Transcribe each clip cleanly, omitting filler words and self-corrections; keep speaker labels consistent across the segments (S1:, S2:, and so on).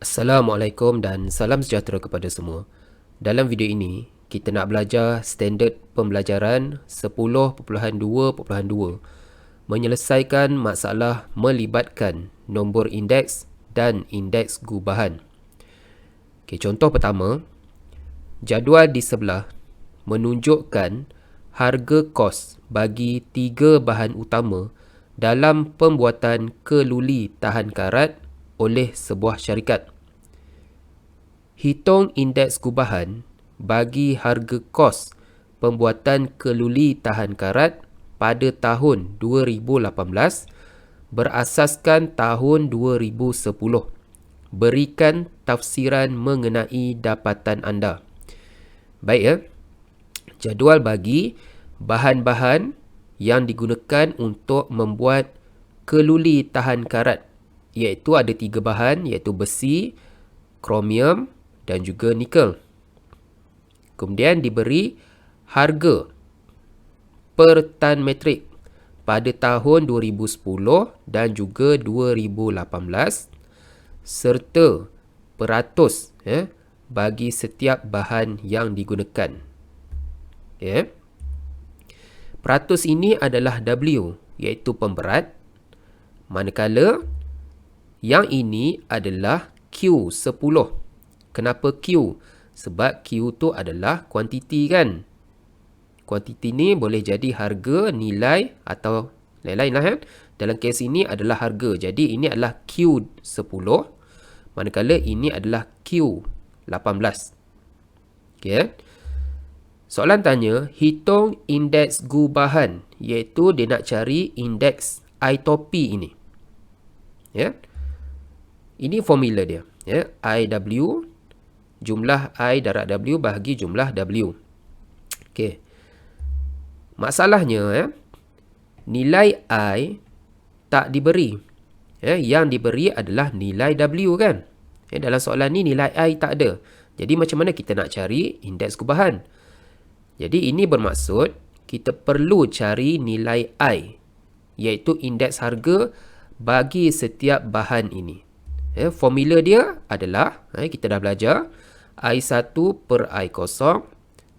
S1: Assalamualaikum dan salam sejahtera kepada semua. Dalam video ini, kita nak belajar standard pembelajaran 10.2.2 menyelesaikan masalah melibatkan nombor indeks dan indeks gubahan. Okey, contoh pertama, jadual di sebelah menunjukkan harga kos bagi 3 bahan utama dalam pembuatan keluli tahan karat oleh sebuah syarikat. Hitung indeks gubahan bagi harga kos pembuatan keluli tahan karat pada tahun 2018 berasaskan tahun 2010. Berikan tafsiran mengenai dapatan anda. Baik ya. Jadual bagi bahan-bahan yang digunakan untuk membuat keluli tahan karat, iaitu ada 3 bahan, iaitu besi, kromium dan juga nikel. Kemudian diberi harga per tan metrik pada tahun 2010 dan juga 2018 serta peratus bagi setiap bahan yang digunakan. Peratus ini adalah W, iaitu pemberat, manakala yang ini adalah Q10. Kenapa Q? Sebab Q tu adalah kuantiti kan. Kuantiti ni boleh jadi harga, nilai atau lain-lain lah kan. Dalam kes ini adalah harga. Jadi ini adalah Q10. Manakala ini adalah Q18. Okay. Soalan tanya, hitung indeks gubahan. Iaitu dia nak cari indeks iTOPY ini. Ya. Ini formula dia. Ya. IW, jumlah I darab W bahagi jumlah W. Okey. Masalahnya, nilai I tak diberi. Yang diberi adalah nilai W kan. Dalam soalan ni nilai I tak ada. Jadi macam mana kita nak cari indeks gubahan? Jadi ini bermaksud kita perlu cari nilai I, iaitu indeks harga bagi setiap bahan ini. Formula dia adalah, kita dah belajar, I1 per I0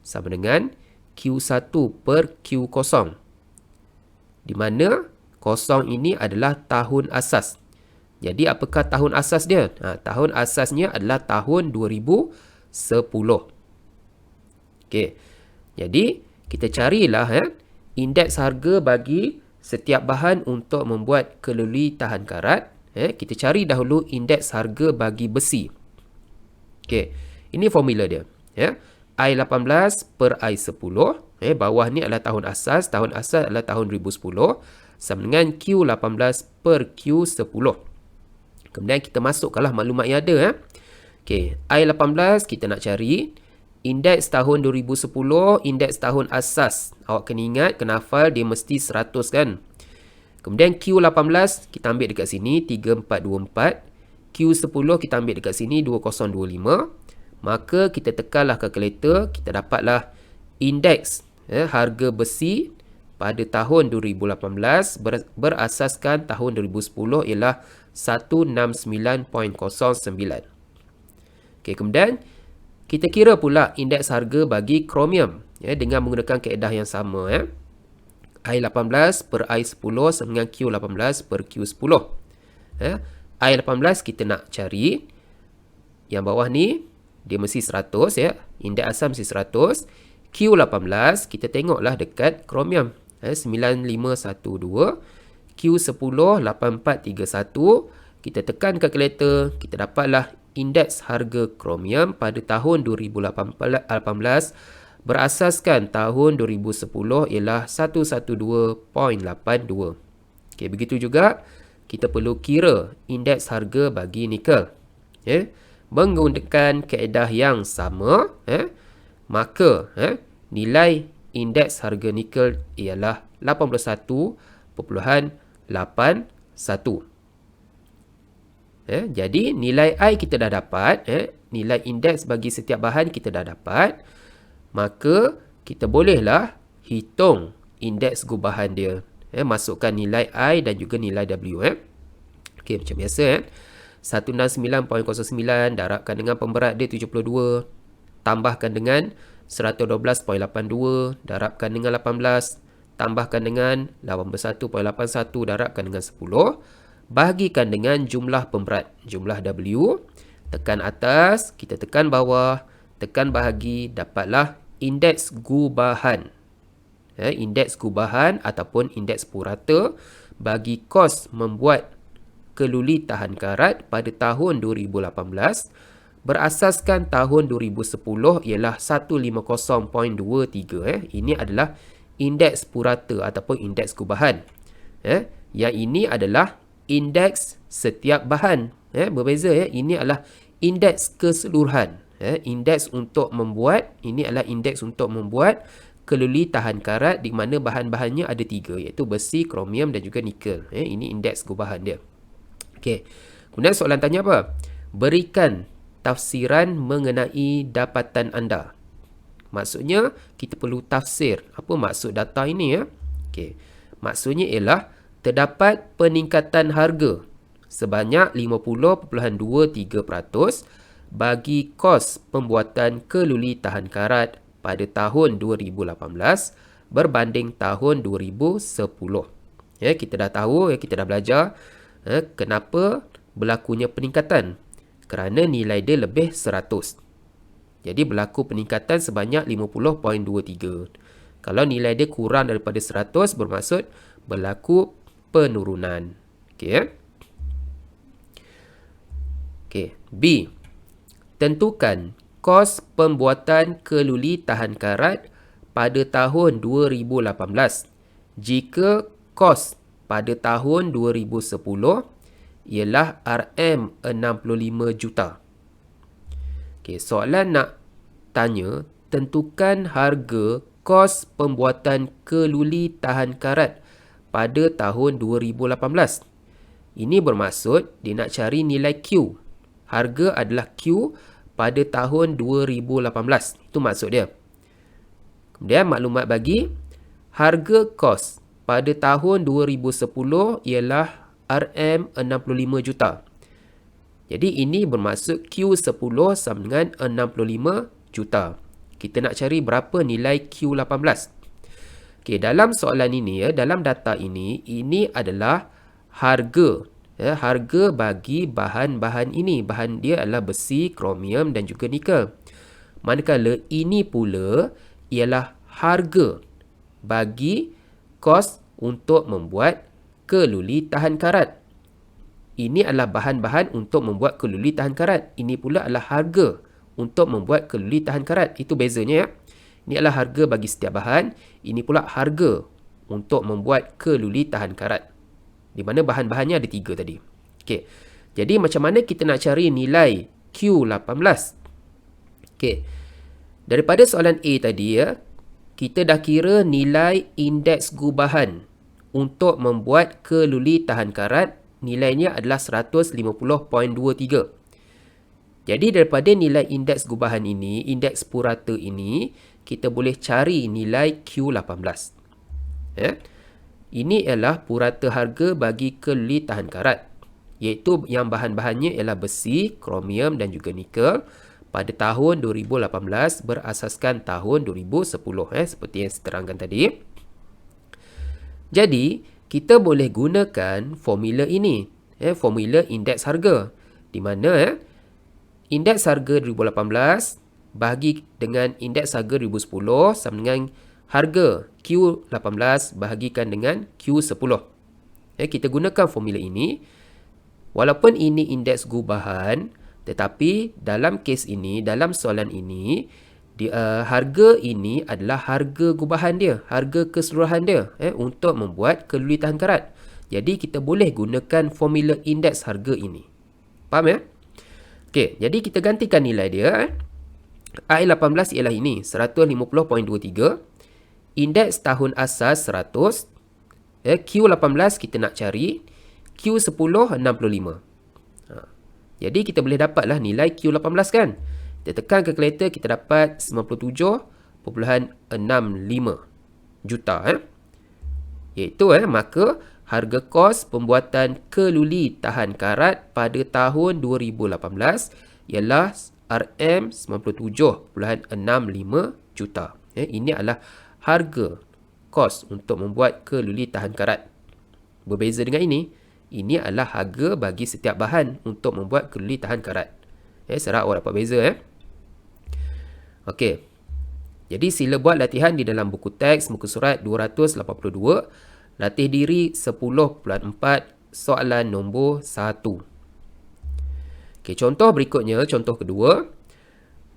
S1: sama dengan Q1 per Q0. Di mana kosong ini adalah tahun asas. Jadi apakah tahun asas dia? Tahun asasnya adalah tahun 2010. Okey. Jadi kita carilah indeks harga bagi setiap bahan untuk membuat keluli tahan karat. Kita cari dahulu indeks harga bagi besi. Okey, ini formula dia. I18 per I10. Bawah ni adalah tahun asas. Tahun asas adalah tahun 2010. Sama dengan Q18 per Q10. Kemudian kita masukkanlah maklumat yang ada. Okey, I18 kita nak cari indeks tahun 2010, indeks tahun asas. Awak kena ingat, kena hafal, dia mesti 100 kan. Kemudian Q18 kita ambil dekat sini 3424. Q10 kita ambil dekat sini 2025. Maka kita tekanlah kalkulator, kita dapatlah indeks harga besi pada tahun 2018 berasaskan tahun 2010 ialah 169.09. Okey, kemudian kita kira pula indeks harga bagi kromium dengan menggunakan kaedah yang sama. I18 per I10 sama dengan Q18 per Q10. I18 kita nak cari, yang bawah ni dia mesti 100 indeks asal mesti 100. Q18 kita tengoklah dekat kromium 9512. Q10 8431. Kita tekan kalkulator, kita dapatlah indeks harga kromium pada tahun 2018 berasaskan tahun 2010 ialah 112.82. Okey, begitu juga kita perlu kira indeks harga bagi nikel. Menggunakan kaedah yang sama, maka nilai indeks harga nikel ialah 81.81. Jadi nilai I kita dah dapat, nilai indeks bagi setiap bahan kita dah dapat. Maka kita bolehlah hitung indeks gubahan dia. Masukkan nilai I dan juga nilai W. Okey, macam biasa. 169.09 darabkan dengan pemberat dia 72, tambahkan dengan 112.82 darabkan dengan 18, tambahkan dengan 81.81 darabkan dengan 10, bahagikan dengan jumlah pemberat, jumlah W, tekan atas, kita tekan bawah, tekan bahagi, dapatlah indeks gubahan. Indeks gubahan ataupun indeks purata bagi kos membuat keluli tahan karat pada tahun 2018 berasaskan tahun 2010 ialah 150.23. Ini adalah indeks purata ataupun indeks gubahan. Yang ini adalah indeks setiap bahan. Berbeza ya. Ini adalah indeks keseluruhan. Indeks untuk membuat, ini adalah indeks untuk membuat keluli tahan karat di mana bahan-bahannya ada 3 iaitu besi, kromium dan juga nikel. Ini indeks gubahan dia. Okey. Kemudian soalan tanya apa? Berikan tafsiran mengenai dapatan anda. Maksudnya kita perlu tafsir apa maksud data ini ya. Okey. Maksudnya ialah terdapat peningkatan harga sebanyak 50.23% bagi kos pembuatan keluli tahan karat pada tahun 2018 berbanding tahun 2010. Kita dah tahu, kita dah belajar kenapa berlakunya peningkatan. Kerana nilai dia lebih 100. Jadi berlaku peningkatan sebanyak 50.23. Kalau nilai dia kurang daripada 100 bermaksud berlaku penurunan. Okey. Okey, B. Tentukan kos pembuatan keluli tahan karat pada tahun 2018 jika kos pada tahun 2010 ialah RM65 juta. Okey, soalan nak tanya tentukan harga kos pembuatan keluli tahan karat pada tahun 2018. Ini bermaksud dia nak cari nilai Q. Harga adalah Q pada tahun 2018. Itu maksud dia. Kemudian maklumat bagi harga kos pada tahun 2010 ialah RM65 juta. Jadi ini bermaksud Q10 sama dengan 65 juta. Kita nak cari berapa nilai Q18. Okey, dalam soalan ini ya, dalam data ini adalah harga. Harga bagi bahan-bahan ini. Bahan dia adalah besi, kromium dan juga nikel. Manakala ini pula ialah harga bagi kos untuk membuat keluli tahan karat. Ini adalah bahan-bahan untuk membuat keluli tahan karat. Ini pula adalah harga untuk membuat keluli tahan karat. Itu bezanya ya. Ini adalah harga bagi setiap bahan. Ini pula harga untuk membuat keluli tahan karat. Di mana bahan-bahannya ada 3 tadi. Okey. Jadi macam mana kita nak cari nilai Q18? Okey. Daripada soalan A tadi ya, kita dah kira nilai indeks gubahan untuk membuat keluli tahan karat. Nilainya adalah 150.23. Jadi daripada nilai indeks gubahan ini, indeks purata ini, kita boleh cari nilai Q18. Ini ialah purata harga bagi keluli tahan karat, iaitu yang bahan-bahannya ialah besi, kromium dan juga nikel pada tahun 2018 berasaskan tahun 2010 seperti yang saya terangkan tadi. Jadi, kita boleh gunakan formula ini, formula indeks harga, di mana indeks harga 2018 bahagi dengan indeks harga 2010 sama dengan harga Q18 bahagikan dengan Q10. Kita gunakan formula ini. Walaupun ini indeks gubahan, tetapi dalam kes ini, dalam soalan ini, harga ini adalah harga gubahan dia, harga keseluruhan dia untuk membuat keluli tahan karat. Jadi kita boleh gunakan formula indeks harga ini. Faham ya? Okey, jadi kita gantikan nilai dia. I18 ialah ini, 150.23. Indeks tahun asas 100. Q18 kita nak cari. Q10 65. Jadi kita boleh dapatlah nilai Q18 kan. Kita tekan kalkulator, kita dapat 97.65 juta. Iaitu maka harga kos pembuatan keluli tahan karat pada tahun 2018 ialah RM97.65 juta. Ini adalah harga kos untuk membuat keluli tahan karat. Berbeza dengan ini adalah harga bagi setiap bahan untuk membuat keluli tahan karat. Saya harap awak dapat beza. Okey. Jadi sila buat latihan di dalam buku teks muka surat 282, latih diri 10.4, soalan nombor 1. Okey, contoh berikutnya, contoh kedua.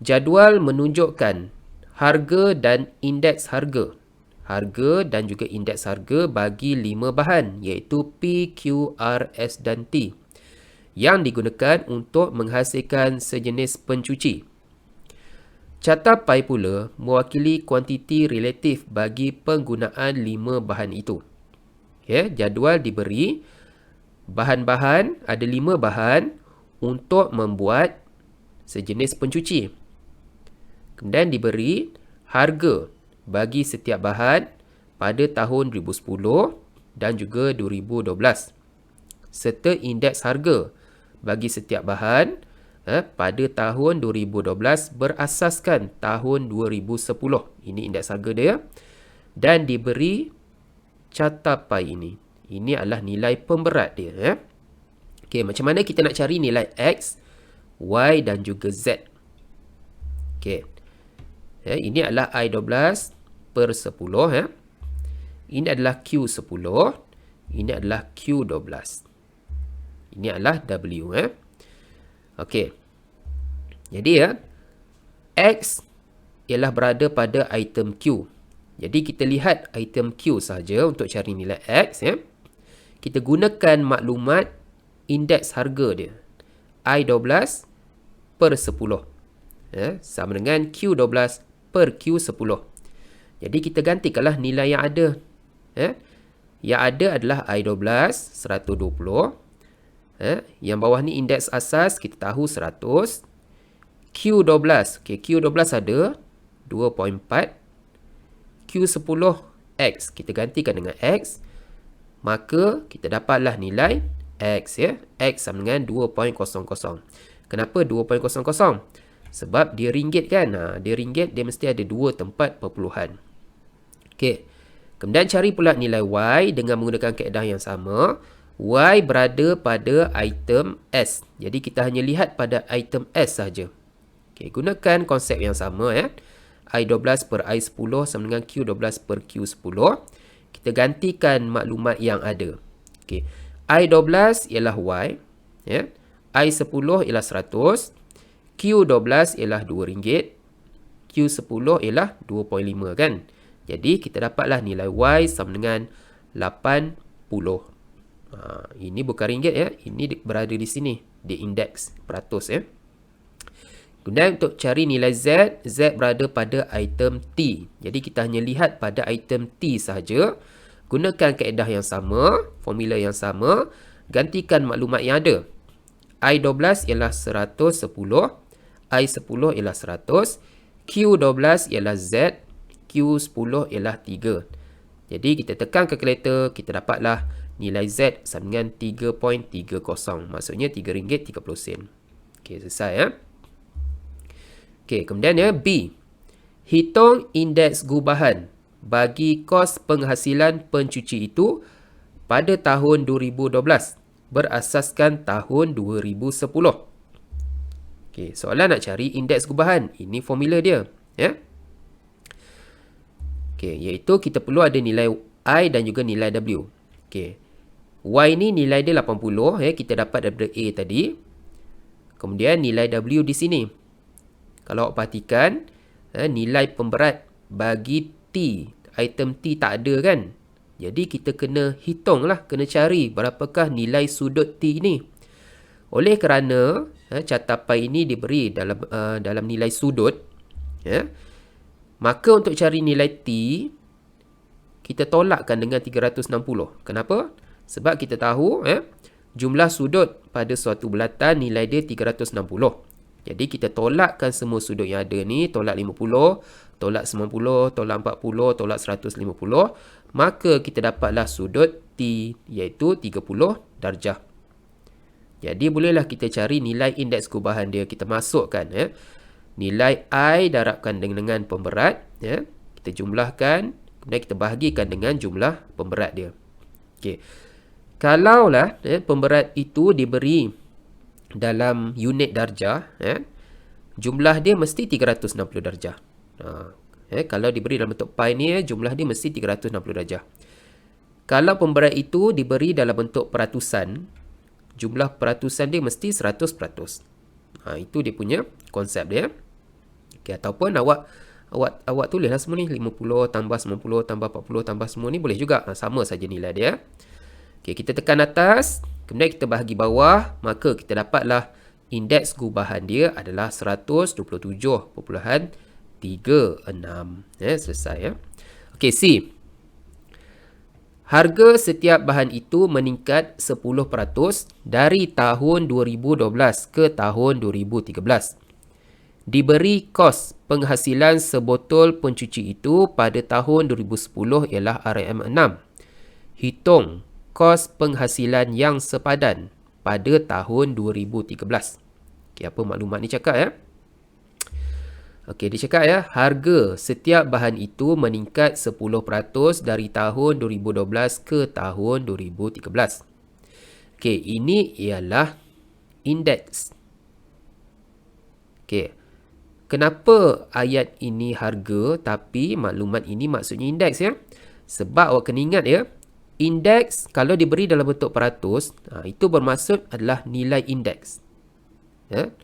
S1: Jadual menunjukkan harga dan indeks harga. Harga dan juga indeks harga bagi 5 bahan iaitu P, Q, R, S dan T yang digunakan untuk menghasilkan sejenis pencuci. Carta pi pula mewakili kuantiti relatif bagi penggunaan 5 bahan itu. Jadual diberi bahan-bahan, ada 5 bahan untuk membuat sejenis pencuci. Kemudian diberi harga bagi setiap bahan pada tahun 2010 dan juga 2012 serta indeks harga bagi setiap bahan pada tahun 2012 berasaskan tahun 2010. Ini indeks harga dia. Dan diberi carta pi ini. Ini adalah nilai pemberat dia. Okey, macam mana kita nak cari nilai X, Y dan juga Z? Okey. Ini adalah I12 per 10. Ini adalah Q10. Ini adalah Q12. Ini adalah W. Okey. Jadi X ialah berada pada item Q. Jadi kita lihat item Q saja untuk cari nilai X. Kita gunakan maklumat indeks harga dia. I12 per 10. Sama dengan Q12 per Q10. Jadi kita gantikanlah nilai yang ada. Yang ada adalah I12 120. Yang bawah ni indeks asas kita tahu 100. Q12. Okay, Q12 ada 2.4. Q10X kita gantikan dengan X. Maka kita dapatlah nilai X. X sama dengan 2.00. Kenapa 2.00? Sebab dia ringgit kan. Dia ringgit, dia mesti ada 2 tempat perpuluhan. Okey. Kemudian cari pula nilai Y dengan menggunakan kaedah yang sama. Y berada pada item S. Jadi kita hanya lihat pada item S saja. Okey, gunakan konsep yang sama. I12 per I10 sama dengan Q12 per Q10. Kita gantikan maklumat yang ada. Okey. I12 ialah Y. I10 ialah 100. Q12 ialah RM2. Q10 ialah 2.5 kan. Jadi kita dapatlah nilai Y sama dengan 80. Ini bukan ringgit Ini berada di sini. Di indeks peratus Kemudian untuk cari nilai Z, Z berada pada item T. Jadi kita hanya lihat pada item T sahaja. Gunakan kaedah yang sama, formula yang sama, gantikan maklumat yang ada. I12 ialah 110. I10 ialah 100, Q12 ialah Z, Q10 ialah 3. Jadi kita tekan kalkulator, kita dapatlah nilai Z sama dengan 3.30. Maksudnya RM3.30. Okey, selesai Okey, kemudian B. Hitung indeks gubahan bagi kos penghasilan pencuci itu pada tahun 2012 berasaskan tahun 2010. Okey, soalan nak cari indeks gubahan. Ini formula dia. Okey, iaitu kita perlu ada nilai I dan juga nilai W. Okey. Y ni nilai dia 80. Kita dapat daripada A tadi. Kemudian nilai W di sini. Kalau awak perhatikan, nilai pemberat bagi T. Item T tak ada kan. Jadi kita kena hitunglah. Kena cari berapakah nilai sudut T ni. Oleh kerana carta pi ini diberi dalam nilai sudut, maka untuk cari nilai T, kita tolakkan dengan 360. Kenapa? Sebab kita tahu jumlah sudut pada suatu bulatan nilai dia 360. Jadi kita tolakkan semua sudut yang ada ni, tolak 50, tolak 90, tolak 40, tolak 150, maka kita dapatlah sudut T iaitu 30 darjah. Jadi bolehlah kita cari nilai indeks gubahan dia. Kita masukkan nilai I darabkan dengan pemberat, kita jumlahkan, kemudian kita bahagikan dengan jumlah pemberat dia. Okey. Kalaulah pemberat itu diberi dalam unit darjah, jumlah dia mesti 360 darjah. Kalau diberi dalam bentuk pi ni, jumlah dia mesti 360 darjah. Kalau pemberat itu diberi dalam bentuk peratusan, jumlah peratusan dia mesti 100%. Itu dia punya konsep dia. Okay, ataupun awak tulislah semua ni, 50 tambah 90 tambah 40 tambah semua ni boleh juga. Sama saja nilai dia. Okay, kita tekan atas, kemudian kita bahagi bawah, maka kita dapatlah indeks gubahan dia adalah 127.36. Selesai ya. Okey, C. Harga setiap bahan itu meningkat 10% dari tahun 2012 ke tahun 2013. Diberi kos penghasilan sebotol pencuci itu pada tahun 2010 ialah RM6. Hitung kos penghasilan yang sepadan pada tahun 2013. Okey, apa maklumat ni cakap ya? Okey, dia cakap ya, harga setiap bahan itu meningkat 10% dari tahun 2012 ke tahun 2013. Okey, ini ialah indeks. Okey. Kenapa ayat ini harga tapi maklumat ini maksudnya indeks ya? Sebab awak kena ingat ya, indeks kalau diberi dalam bentuk peratus, itu bermaksud adalah nilai indeks. Ya?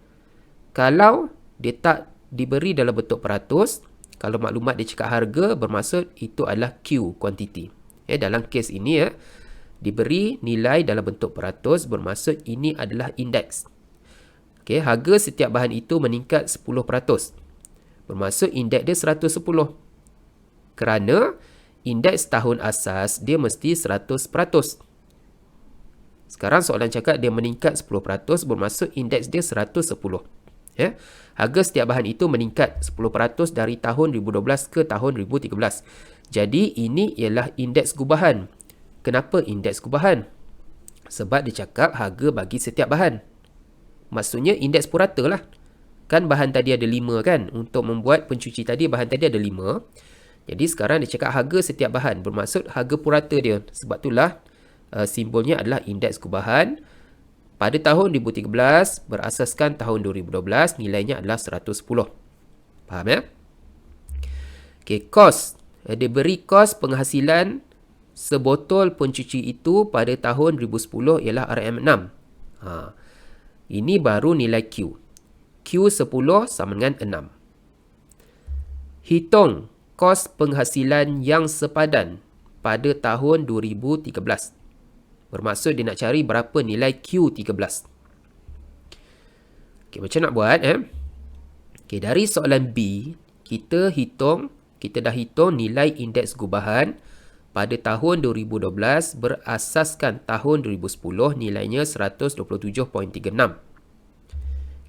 S1: Kalau dia tak diberi dalam bentuk peratus, kalau maklumat dia cakap harga, bermaksud itu adalah Q, quantity. Dalam kes ini ya, diberi nilai dalam bentuk peratus, bermaksud ini adalah indeks. Okay, harga setiap bahan itu meningkat 10%. Bermaksud indeks dia 110. Kerana indeks tahun asas dia mesti 100%. Sekarang soalan cakap dia meningkat 10%, bermaksud indeks dia 110. Harga setiap bahan itu meningkat 10% dari tahun 2012 ke tahun 2013. Jadi ini ialah indeks gubahan. Kenapa indeks gubahan? Sebab dia cakap harga bagi setiap bahan. Maksudnya indeks purata lah. Kan bahan tadi ada 5 kan. Untuk membuat pencuci tadi, bahan tadi ada 5. Jadi sekarang dia cakap harga setiap bahan. Bermaksud harga purata dia. Sebab itulah simbolnya adalah indeks gubahan. Pada tahun 2013, berasaskan tahun 2012, nilainya adalah 110. Faham ya? Okay, kos. Diberi kos penghasilan sebotol pencuci itu pada tahun 2010 ialah RM6. Ini baru nilai Q. Q10 sama dengan 6. Hitung kos penghasilan yang sepadan pada tahun 2013. Bermaksud dia nak cari berapa nilai Q13. Okay, macam nak buat? Okay, dari soalan B, kita dah hitung nilai indeks gubahan pada tahun 2012 berasaskan tahun 2010 nilainya 127.36.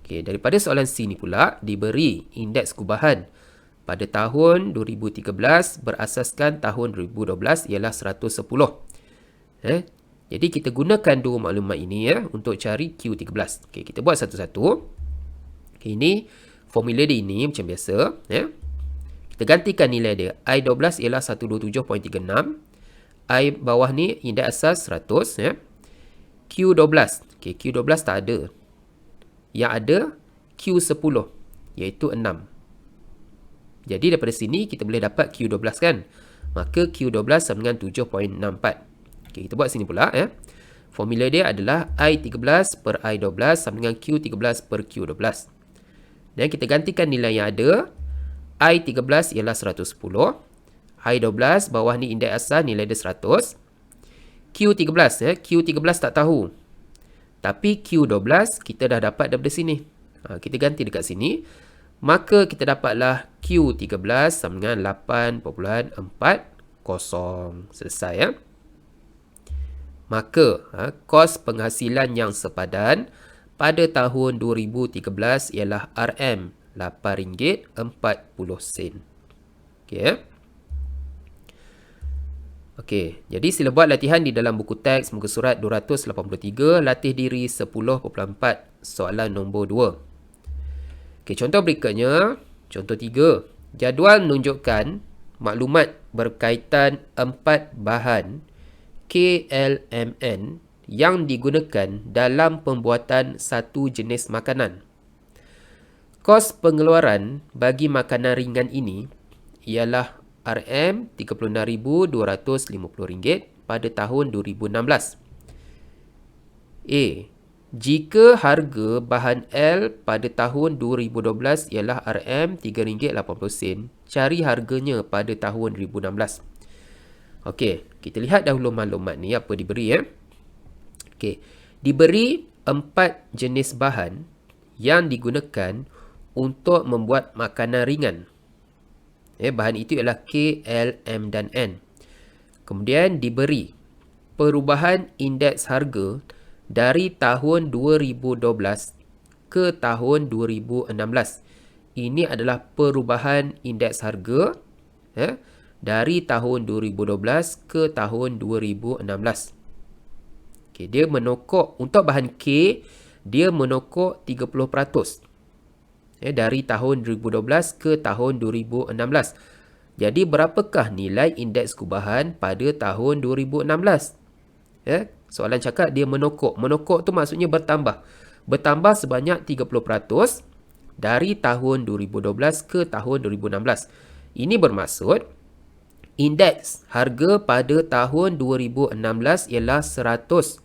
S1: Okay, daripada soalan C ni pula diberi indeks gubahan pada tahun 2013 berasaskan tahun 2012 ialah 110. Jadi kita gunakan dua maklumat ini ya untuk cari Q13. Okay, kita buat satu-satu. Okay, ini formula dia ini macam biasa ya. Kita gantikan nilai dia. I12 ialah 127.36. I bawah ni indeks asas 100 ya. Q12. Okay, Q12 tak ada. Yang ada Q10 iaitu 6. Jadi daripada sini kita boleh dapat Q12 kan. Maka Q12 sama dengan 7.64. Okay, kita buat sini pula ya. Formula dia adalah I13 per I12 sama dengan Q13 per Q12. Dan kita gantikan nilai yang ada. I13 ialah 110. I12 bawah ni indeks asal nilai dia 100. Q13 ya. Q13 tak tahu. Tapi Q12 kita dah dapat daripada sini. Kita ganti dekat sini. Maka kita dapatlah Q13 sama dengan 8.40. Selesai ya. Maka kos penghasilan yang sepadan pada tahun 2013 ialah RM8.40. Okey ya. Okey, jadi sila buat latihan di dalam buku teks muka surat 283, latih diri 10.4, soalan nombor 2. Okey, contoh berikutnya, contoh 3. Jadual menunjukkan maklumat berkaitan 4 bahan KLMN yang digunakan dalam pembuatan satu jenis makanan. Kos pengeluaran bagi makanan ringan ini ialah RM36,250 pada tahun 2016. A. Jika harga bahan L pada tahun 2012 ialah RM3.80, cari harganya pada tahun 2016. Okey, kita lihat dahulu maklumat ni apa diberi ya. Okey, diberi 4 jenis bahan yang digunakan untuk membuat makanan ringan. Bahan itu ialah K, L, M dan N. Kemudian diberi perubahan indeks harga dari tahun 2012 ke tahun 2016. Ini adalah perubahan indeks harga dari tahun 2012 ke tahun 2016. Okay, dia menokok untuk bahan K, dia menokok 30%. Dari tahun 2012 ke tahun 2016. Jadi berapakah nilai indeks gubahan pada tahun 2016? Soalan cakap dia menokok. Menokok tu maksudnya bertambah. Bertambah sebanyak 30% dari tahun 2012 ke tahun 2016. Ini bermaksud indeks harga pada tahun 2016 ialah 130.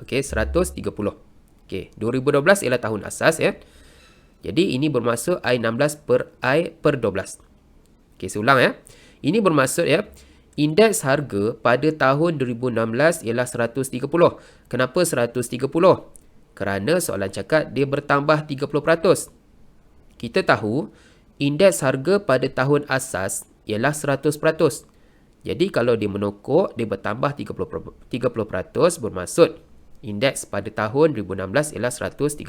S1: Okey, 130. Okey, 2012 ialah tahun asas ya. Jadi ini bermaksud I16 per I per 12. Okey, saya ulang ya. Ini bermaksud ya, indeks harga pada tahun 2016 ialah 130. Kenapa 130? Kerana soalan cakap dia bertambah 30%. Kita tahu indeks harga pada tahun asas ialah 100%. Jadi kalau dia menokok, dia bertambah 30%, bermaksud indeks pada tahun 2016 ialah 130.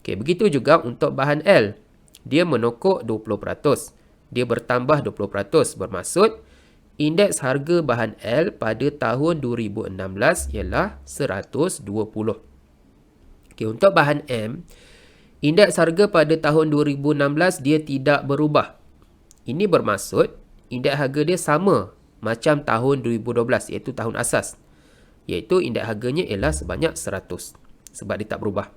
S1: Okey, begitu juga untuk bahan L. Dia menokok 20%. Dia bertambah 20%, bermaksud indeks harga bahan L pada tahun 2016 ialah 120. Okey, untuk bahan M, indeks harga pada tahun 2016 dia tidak berubah. Ini bermaksud indeks harga dia sama macam tahun 2012, iaitu tahun asas. Iaitu indeks harganya ialah sebanyak 100. Sebab dia tak berubah.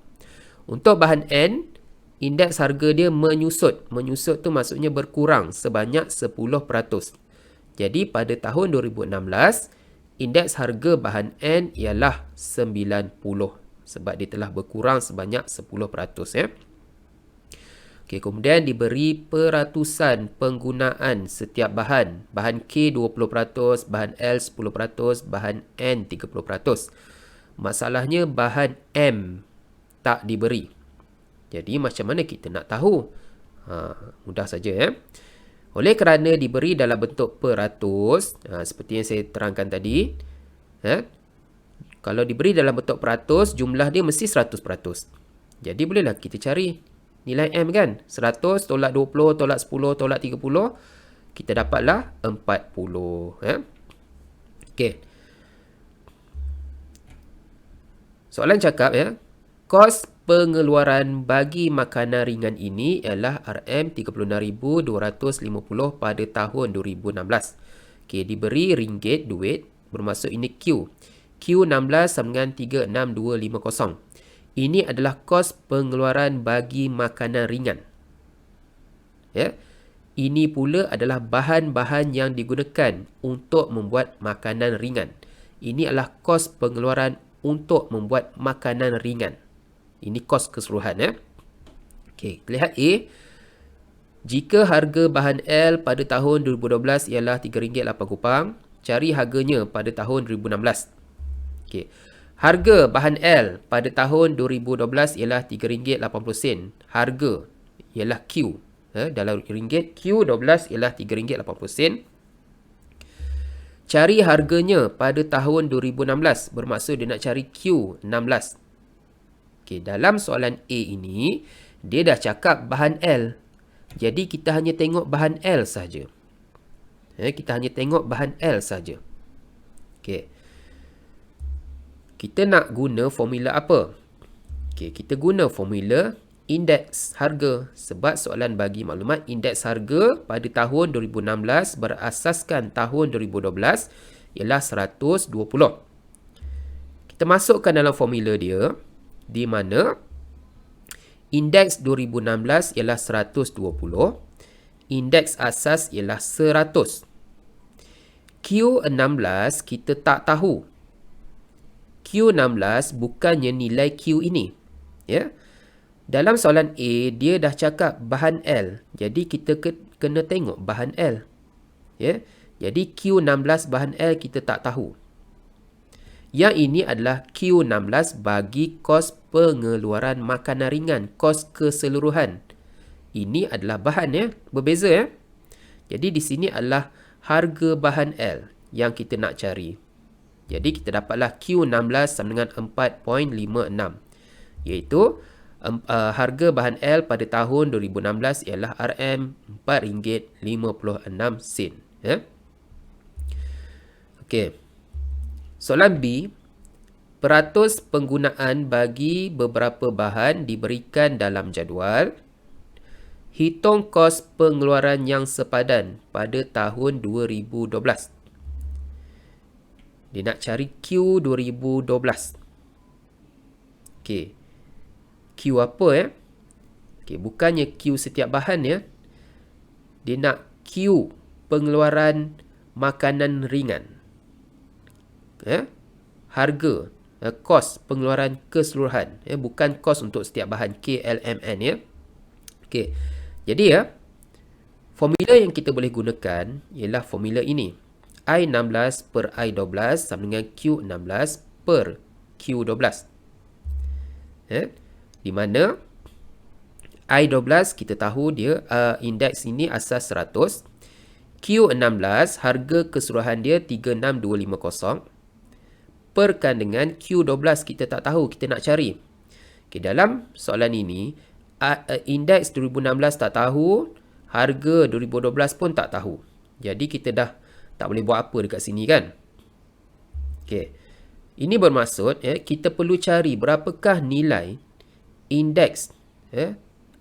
S1: Untuk bahan N, indeks harga dia menyusut. Menyusut tu maksudnya berkurang sebanyak 10%. Jadi pada tahun 2016, indeks harga bahan N ialah 90. Sebab dia telah berkurang sebanyak 10%. Okey, kemudian diberi peratusan penggunaan setiap bahan. Bahan K 20%, bahan L 10%, bahan N 30%. Masalahnya bahan M tak diberi. Jadi macam mana kita nak tahu? Mudah saja ya. Oleh kerana diberi dalam bentuk peratus, seperti yang saya terangkan tadi, kalau diberi dalam bentuk peratus, jumlah dia mesti 100%. Jadi bolehlah kita cari nilai M kan. 100 tolak 20 tolak 10 tolak 30, kita dapatlah 40. Okey. Soalan cakap ya, kos pengeluaran bagi makanan ringan ini ialah RM36,250 pada tahun 2016. Okey, diberi ringgit duit, bermaksud ini Q. Q16 sama dengan 36250. Ini adalah kos pengeluaran bagi makanan ringan. Ya. Ini pula adalah bahan-bahan yang digunakan untuk membuat makanan ringan. Ini adalah kos pengeluaran untuk membuat makanan ringan. Ini kos keseluruhan ya. Okey, lihat A. Jika harga bahan L pada tahun 2012 ialah RM3.08, cari harganya pada tahun 2016. Okey. Harga bahan L pada tahun 2012 ialah RM3.80. Harga ialah Q. Dalam ringgit, Q12 ialah RM3.80. Cari harganya pada tahun 2016. Bermaksud dia nak cari Q16. Okey, dalam soalan A ini, dia dah cakap bahan L. Jadi, kita hanya tengok bahan L saja. Kita hanya tengok bahan L saja. Okey. Kita nak guna formula apa? Okey, kita guna formula indeks harga. Sebab soalan bagi maklumat indeks harga pada tahun 2016 berasaskan tahun 2012 ialah 120. Kita masukkan dalam formula dia, di mana indeks 2016 ialah 120, indeks asas ialah 100. Q16 kita tak tahu. Q16 bukannya nilai Q ini. Ya. Dalam soalan A, dia dah cakap bahan L. Jadi, kita kena tengok bahan L. Ya. Jadi, Q16 bahan L kita tak tahu. Yang ini adalah Q16 bagi kos pengeluaran makanan ringan, kos keseluruhan. Ini adalah bahan, ya. Berbeza, ya. Jadi, di sini adalah harga bahan L yang kita nak cari. Jadi, kita dapatlah Q16 sama dengan 4.56. Iaitu, harga bahan L pada tahun 2016 ialah RM4.56. Ya? Okey. Soalan B. Peratus penggunaan bagi beberapa bahan diberikan dalam jadual. Hitung kos pengeluaran yang sepadan pada tahun 2012. Dia nak cari Q 2012. Okey. Q apa, ya? Okey, bukannya Q setiap bahan, ya. Dia nak Q pengeluaran makanan ringan. Ya. Harga, kos pengeluaran keseluruhan, ya, bukan kos untuk setiap bahan, KLMN, ya. Okey. Jadi, ya, formula yang kita boleh gunakan ialah formula ini. I16 per I12 sama dengan Q16 per Q12. Ya. Di mana I12 kita tahu dia indeks ini asas 100. Q16 harga keseluruhan dia 36250. Perkan dengan Q12 kita tak tahu, kita nak cari. Okay, dalam soalan ini indeks 2016 tak tahu, harga 2012 pun tak tahu. Jadi kita dah tak boleh buat apa dekat sini, kan? Okey. Ini bermaksud kita perlu cari berapakah nilai indeks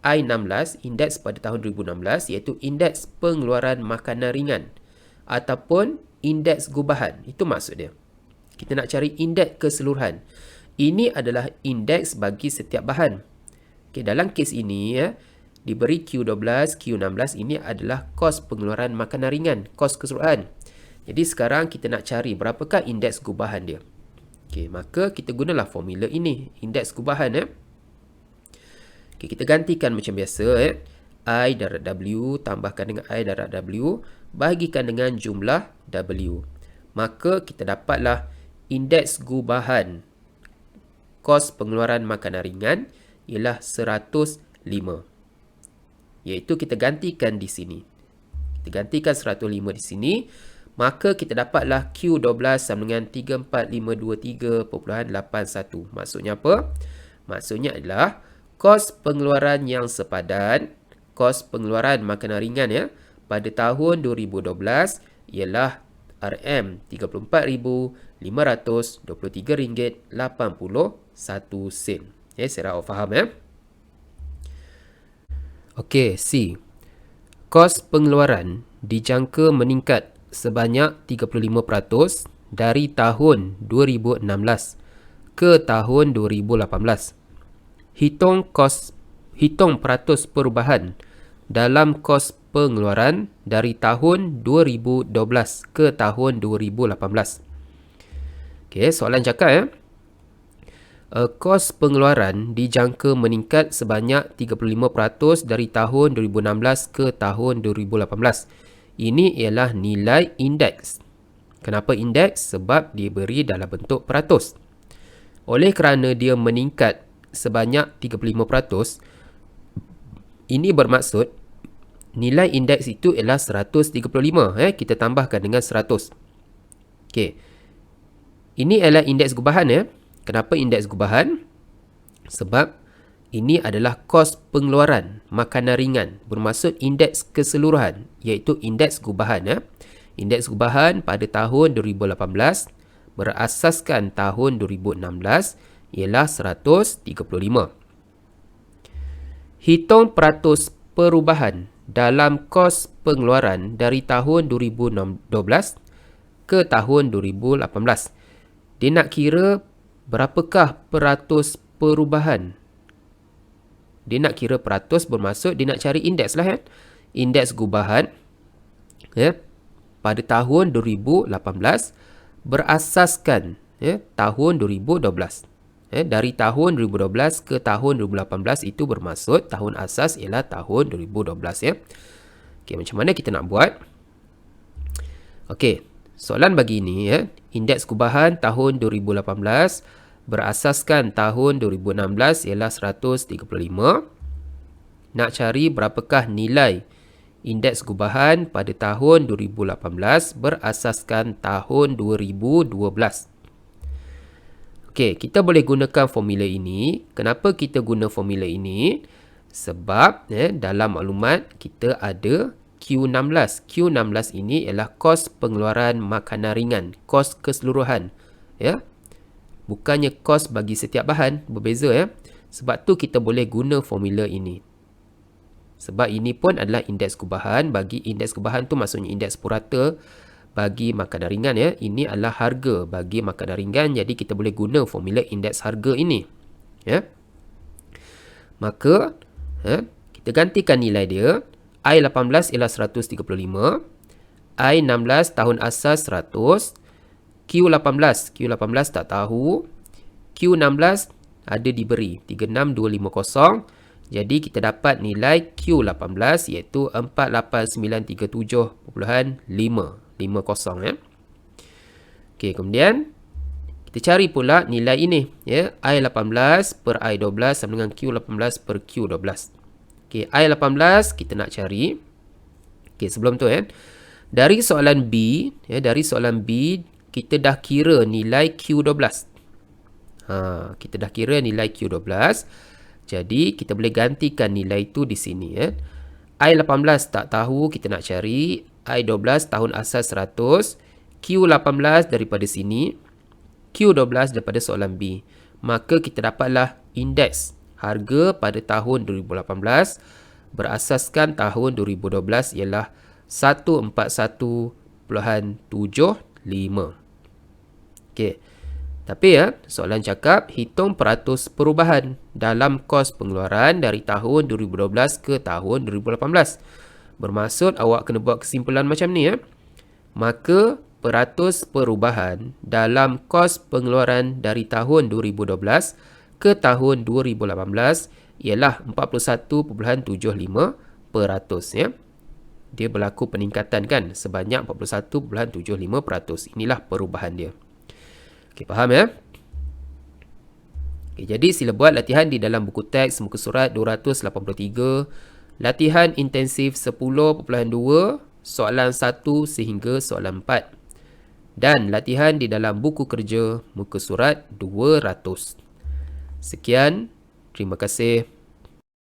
S1: I16, indeks pada tahun 2016, iaitu indeks pengeluaran makanan ringan ataupun indeks gubahan. Itu maksud dia. Kita nak cari indeks keseluruhan. Ini adalah indeks bagi setiap bahan. Okay, dalam kes ini, diberi Q12, Q16, ini adalah kos pengeluaran makanan ringan, kos keseluruhan. Jadi sekarang kita nak cari berapakah indeks gubahan dia. Okay, maka kita gunalah formula ini, indeks gubahan. Okay, kita gantikan macam biasa. I darab W tambahkan dengan I darab W, bahagikan dengan jumlah W. Maka kita dapatlah indeks gubahan kos pengeluaran makanan ringan ialah 105. Iaitu kita gantikan di sini. Kita gantikan 105 di sini. Maka kita dapatlah Q12 sama dengan 34523.81. Maksudnya apa? Maksudnya adalah kos pengeluaran yang sepadan, kos pengeluaran makanan ringan pada tahun 2012 ialah RM34,523.81. Saya harap faham, Okey, C. Kos pengeluaran dijangka meningkat sebanyak 35% dari tahun 2016 ke tahun 2018. Hitung peratus perubahan dalam kos pengeluaran dari tahun 2012 ke tahun 2018. Okey, soalan cakap kos pengeluaran dijangka meningkat sebanyak 35% dari tahun 2016 ke tahun 2018. Ini ialah nilai indeks. Kenapa indeks? Sebab diberi dalam bentuk peratus. Oleh kerana dia meningkat sebanyak 35%, ini bermaksud nilai indeks itu ialah 135. Kita tambahkan dengan 100. Okey. Ini adalah indeks gubahan ya. Kenapa indeks gubahan? Sebab ini adalah kos pengeluaran makanan ringan bermaksud indeks keseluruhan iaitu indeks gubahan ya. Indeks gubahan pada tahun 2018 berasaskan tahun 2016 ialah 135. Hitung peratus perubahan dalam kos pengeluaran dari tahun 2012 ke tahun 2018. Dia nak kira berapakah peratus perubahan. Dia nak kira peratus bermaksud dia nak cari indeks lah kan. Indeks gubahan ya, pada tahun 2018 berasaskan ya, tahun 2012. Dari tahun 2012 ke tahun 2018 itu bermaksud tahun asas ialah tahun 2012 ya. Okey, macam mana kita nak buat? Okey, soalan bagi ini ya, indeks gubahan tahun 2018 berasaskan tahun 2016 ialah 135. Nak cari berapakah nilai indeks gubahan pada tahun 2018 berasaskan tahun 2012. Okey, kita boleh gunakan formula ini. Kenapa kita guna formula ini? Sebab dalam maklumat kita ada Q16. Q16 ini ialah kos pengeluaran makanan ringan, kos keseluruhan. Ya. Bukannya kos bagi setiap bahan, berbeza ya. Sebab tu kita boleh guna formula ini. Sebab ini pun adalah indeks gubahan. Bagi indeks gubahan tu maksudnya indeks purata bagi makanan ringan ya. Ini adalah harga bagi makanan ringan. Jadi kita boleh guna formula indeks harga ini. Ya. Maka kita gantikan nilai dia. I18 ialah 135. I16 tahun asas 100. Q18 tak tahu. Q16 ada diberi 36250. Jadi kita dapat nilai Q18 iaitu 48937.50 ya. Okey, kemudian kita cari pula nilai ini ya. I18 per I12 sama dengan Q18 per Q12. Okey, I18 kita nak cari. Okey, sebelum tu dari soalan B kita dah kira nilai Q12. Kita dah kira nilai Q12. Jadi kita boleh gantikan nilai itu di sini ya. I18 tak tahu, kita nak cari. I12 tahun asas 100. Q18 daripada sini. Q12 daripada soalan B. Maka kita dapatlah indeks harga pada tahun 2018 berasaskan tahun 2012 ialah 141.75. Okey. Tapi soalan cakap hitung peratus perubahan dalam kos pengeluaran dari tahun 2012 ke tahun 2018. Bermaksud awak kena buat kesimpulan macam ni ya. Maka peratus perubahan dalam kos pengeluaran dari tahun 2012 ke tahun 2018 ialah 41.75% ya. Dia berlaku peningkatan kan sebanyak 41.75%. Inilah perubahan dia. Okey, faham ya? Okey, jadi sila buat latihan di dalam buku teks muka surat 283. Latihan intensif 10.2, soalan 1 sehingga soalan 4. Dan latihan di dalam buku kerja muka surat 200. Sekian, terima kasih.